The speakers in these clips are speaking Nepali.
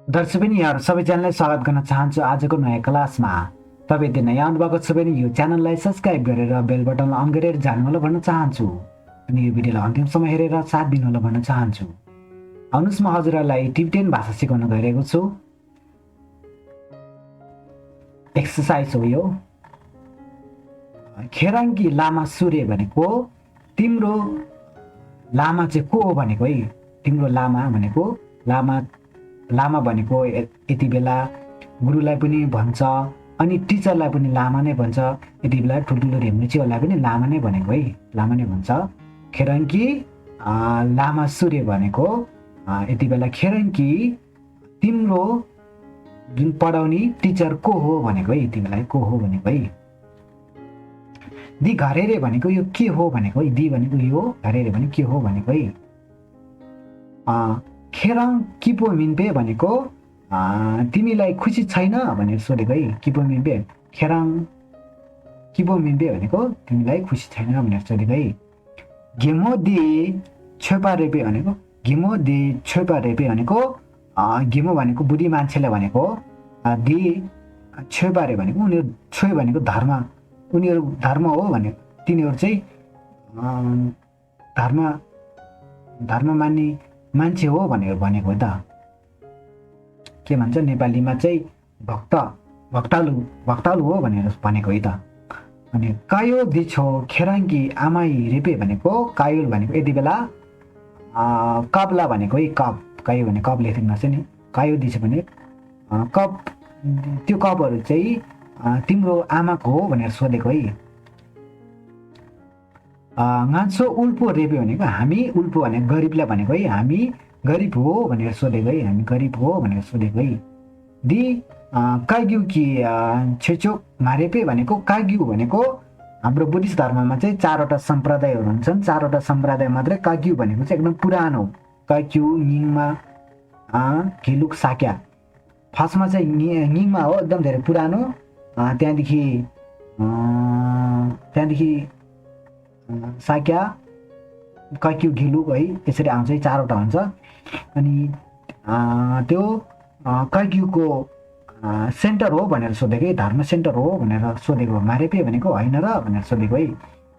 दर्शक पनि यहाँहरू सबैजनालाई स्वागत गर्न चाहन्छु आजको नयाँ क्लासमा। तपाईँ यदि नयाँ आउनुभएको छ भने यो च्यानललाई सब्सक्राइब गरेर बेल बटनलाई अन गरेर जानुहोला भन्न चाहन्छु अनि यो भिडियोलाई अन्तिमसम्म हेरेर साथ दिनुहोला भन्न चाहन्छु। आउनुहोस्, म हजुरहरूलाई टिबेटन भाषा सिकाउन गइरहेको छु। एक्सर्साइज हो यो। खेराङ्गी लामा सूर्य भनेको तिम्रो लामा चाहिँ को हो भनेको है। तिम्रो लामा भनेको लामा भनेको यति बेला गुरुलाई पनि भन्छ अनि टिचरलाई पनि लामा नै भन्छ। यति बेला ठुल्ठुलो रेम्नुचीहरूलाई पनि लामा नै भनेको है, लामा नै भन्छ। खेराङ्गी लामा सूर्य भनेको यति बेला खेराङ्गी तिम्रो जुन पढाउने टिचर को हो भनेको है, यति बेला को हो भनेको है। दि घरेरे भनेको यो के हो भनेको है, दि भनेको यो, घरेरे भनेको के हो भनेको है। खेराङ किपो मिन्पे भनेको तिमीलाई खुसी छैन भनेर सोधेको है। किपो मिन्पे, खेराङ किपो मिन्पे भनेको तिमीलाई खुसी छैन भनेर सोधेको है। गेमो दे छेपा रेपे भनेको, गेमो दे छेपा रेपे भनेको गेमो भनेको बुढी मान्छेले भनेको, दे छेपारे भनेको उनीहरू, छोए भनेको धर्म, उनीहरू धर्म हो भने तिनीहरू चाहिँ धर्म मान्ने मान्छे हो भनेर भनेको त के भन्छ नेपालीमा चाहिँ भक्तालु हो भनेर भनेको है त। अनि कायो दिछो खेराङ्गी आमाई रेपे भनेको, कायो भनेको यति बेला कपला भनेको है, कप, कायो भने कप लेख्नु नर्छ नि, कायो दिछो भने कप, त्यो कपहरू चाहिँ तिम्रो आमाको हो भनेर सोधेको है। गाँचो उल्पो रेपे भनेको हामी, उल्पो भनेको गरिबलाई भनेको है, हामी गरिब हो भनेर सोधेको है, हामी गरिब हो भनेर सोधेको है। दि काग्यु कि छेचोक मारेपे भनेको, काग्यु भनेको हाम्रो बुद्धिस्ट धर्ममा चाहिँ 4वटा सम्प्रदायहरू हुन्छन्। 4वटा सम्प्रदाय मात्रै काग्यु भनेको चाहिँ एकदम पुरानो, काग्यु निङमा घिलुक साक्या, फर्स्टमा चाहिँ निङमा हो एकदम धेरै पुरानो, त्यहाँदेखि साक्या, काक्यु, घिलुक है, यसरी आउँछ, 4वटा हुन्छ। अनि त्यो काक्युको सेन्टर हो भनेर सोधेको है, धर्म सेन्टर हो भनेर सोधेको। मारेपे भनेको होइन र भनेर सोधेको है,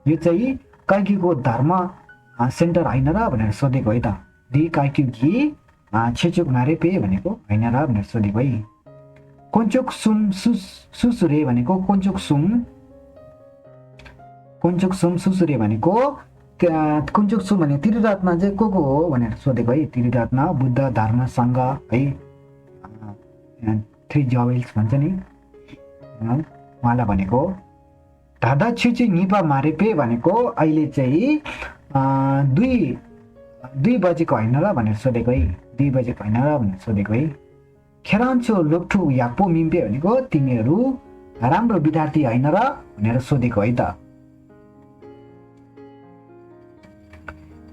यो चाहिँ काक्युको धर्म सेन्टर होइन र भनेर सोधेको है त। दि काक्यु कि छेचुक मारेपे भनेको होइन र भनेर सोधेको है। कोन्चोक सुम सुसुरे भनेको, कोन्चोक सुम सुसुरे भनेको, कुन्चुक सुम भने त्रिरत्न चाहिँ को हो भनेर सोधेको है। त्रिरत्न बुद्ध धर्म सङ्घ है, 3 जवेल्स भन्छ नि, उहाँलाई भनेको। धादा छिची निपा मारेपे भनेको अहिले चाहिँ 2 बजेको होइन र भनेर सोधेको है, 2 बजेको होइन र भनेर सोधेको है। खेरान्चो लोप्ठु यापो मिम्पे भनेको तिमीहरू राम्रो विद्यार्थी होइन र भनेर सोधेको है त।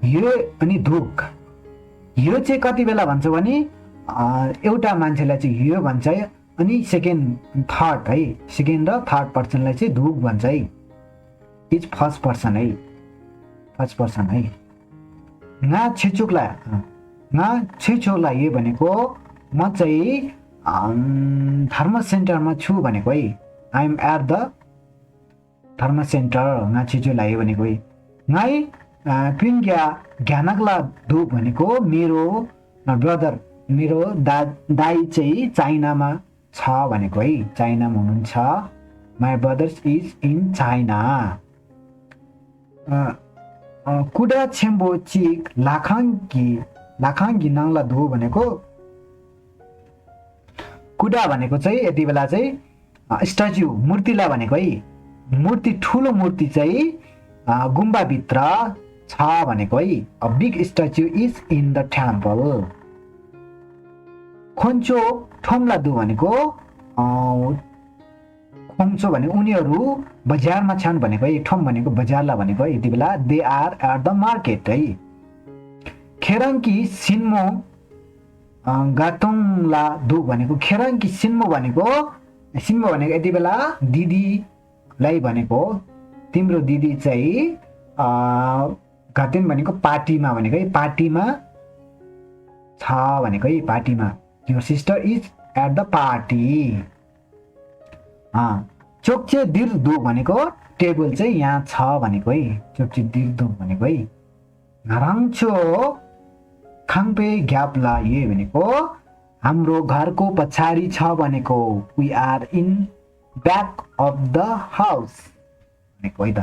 यो अनि धुक, यो चाहिँ कति बेला भन्छ भने एउटा मान्छेलाई चाहिँ यो भन्छ है, अनि सेकेन्ड थर्ड है, सेकेन्ड र थर्ड पर्सनलाई चाहिँ धुक भन्छ है। इज फर्स्ट पर्सन है, फर्स्ट पर्सन है। nga छेचोला यो भनेको म चाहिँ धर्म सेन्टरमा छु भनेको है। आई एम एट द धर्म सेन्टर, nga छेचोला यो भनेको है। ngai पिङ्ग्या ज्ञानकला धुक भनेको मेरो ब्रदर, मेरो दाई चाहिँ चाइनामा छ भनेको है, चाइनामा हुनुहुन्छ। My brothers is in China. कुडा छेम्बो चिक लाखाङ्गी नाङ्ला धो भनेको, कुडा भनेको चाहिँ यति बेला चाहिँ स्ट्याच्यु, मूर्तिलाई भनेको है। मूर्ति, ठुलो मूर्ति चाहिँ गुम्बाभित्र छ भनेको है। A big statue is in the temple. खोन्चो ठोम्ला दु भनेको, खोङ्चो भने उनीहरू बजारमा छन् भनेको है, ठोम भनेको बजारला भनेको है। यति बेला they are at the market है। खेराङ्की सिन्मो गातोङला दु भनेको, खेराङ्की सिन्मो भनेको यति बेला दिदीलाई भनेको, तिम्रो दिदी चाहिँ घातेन भनेको पार्टीमा भनेको है, पार्टीमा छ भनेको है, पार्टीमा your sister is at the party. चोक्चे दिर दो भनेको टेबल चाहिँ यहाँ छ भनेको है। चोक्चे दिर दो भनेको है। घराङछो खाङपे ग्याप लाए भनेको हाम्रो घरको पछाडि छ भनेको। We are in back of the house भनेको है त।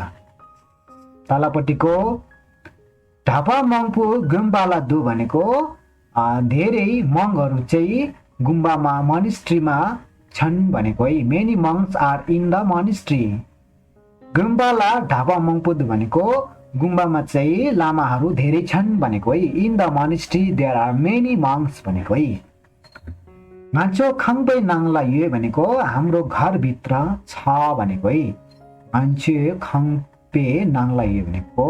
तलपट्टिको ढापा मङपु गुम्बाला दु भनेको धेरै मङहरू चाहिँ गुम्बामा मोनेस्ट्रीमा छन् भनेको है। Many monks are in the monastery. गुम्बाला ढापा मङपुद भनेको गुम्बामा चाहिँ लामाहरू धेरै छन् भनेको है। In the monastery there are many monks भनेको है। मान्छो खाङपे नाङला यो भनेको हाम्रो घरभित्र छ भनेको है। मान्छे खाङपे नाङला यो भनेको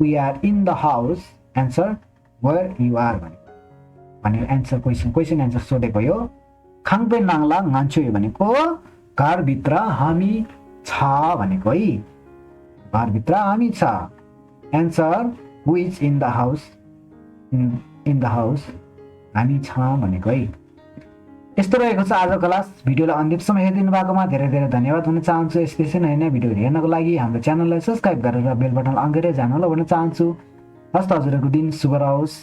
we are in the house answer where you are भनेको एन्सर क्वेसन एन्सर सोधेको यो। खाङपे नाङला गान्छु यो भनेको घरभित्र हामी छ भनेको है। घरभित्र हामी छ। Answer who is in the house in the house हामी छ भनेको है। यस्तो रहेको छ आजको क्लास। भिडियोलाई अन्तिमसम्म हेरिदिनु भएकोमा धेरै धेरै धन्यवाद हुन चाहन्छु। यस्तै नयाँ नयाँ भिडियोहरू हेर्नको लागि हाम्रो च्यानललाई सब्स्क्राइब गरेर बेल बटन अन गरेर जानु होला भन्न चाहन्छु। हस्त हजुरहरूको दिन शुभ रहोस्।